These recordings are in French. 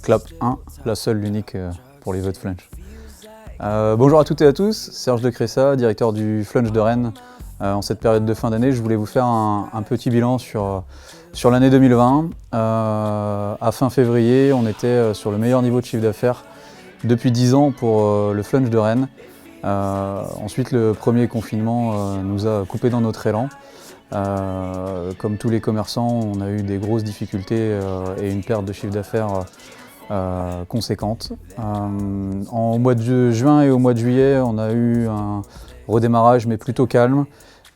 Clap 1, la seule, l'unique pour les vœux de Flunch. Bonjour à toutes et à tous, Serge de Cressa, directeur du Flunch de Rennes. En cette période de fin d'année, je voulais vous faire un petit bilan sur l'année 2020. À fin février, on était sur le meilleur niveau de chiffre d'affaires depuis 10 ans pour le Flunch de Rennes. Ensuite, le premier confinement nous a coupé dans notre élan. Comme tous les commerçants, on a eu des grosses difficultés et une perte de chiffre d'affaires conséquente. En mois de juin et au mois de juillet, on a eu un redémarrage mais plutôt calme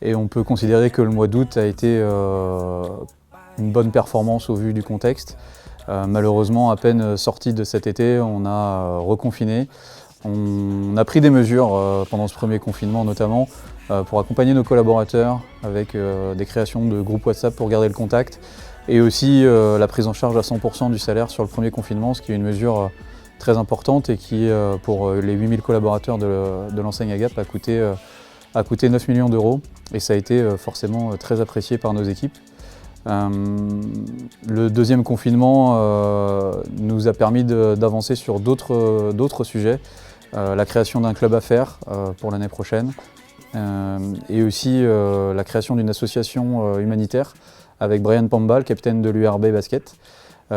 et on peut considérer que le mois d'août a été une bonne performance au vu du contexte. Malheureusement, à peine sorti de cet été, on a reconfiné. On a pris des mesures pendant ce premier confinement notamment pour accompagner nos collaborateurs avec des créations de groupes WhatsApp pour garder le contact et aussi la prise en charge à 100% du salaire sur le premier confinement, ce qui est une mesure très importante et qui, pour les 8000 collaborateurs de l'enseigne Agap, a coûté 9 millions d'euros et ça a été forcément très apprécié par nos équipes. Le deuxième confinement nous a permis d'avancer sur d'autres sujets, la création d'un club à faire pour l'année prochaine et aussi la création d'une association humanitaire avec Brian Pambal, capitaine de l'URB Basket.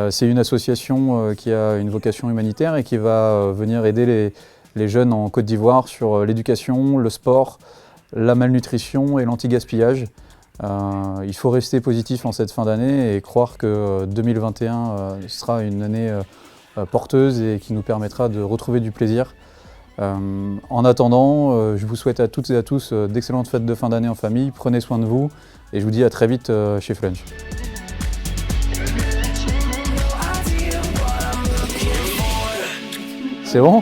C'est une association qui a une vocation humanitaire et qui va venir aider les jeunes en Côte d'Ivoire sur l'éducation, le sport, la malnutrition et l'anti-gaspillage. Il faut rester positif en cette fin d'année et croire que 2021 sera une année porteuse et qui nous permettra de retrouver du plaisir. En attendant, je vous souhaite à toutes et à tous d'excellentes fêtes de fin d'année en famille, prenez soin de vous et je vous dis à très vite chez Flunch. C'est bon ?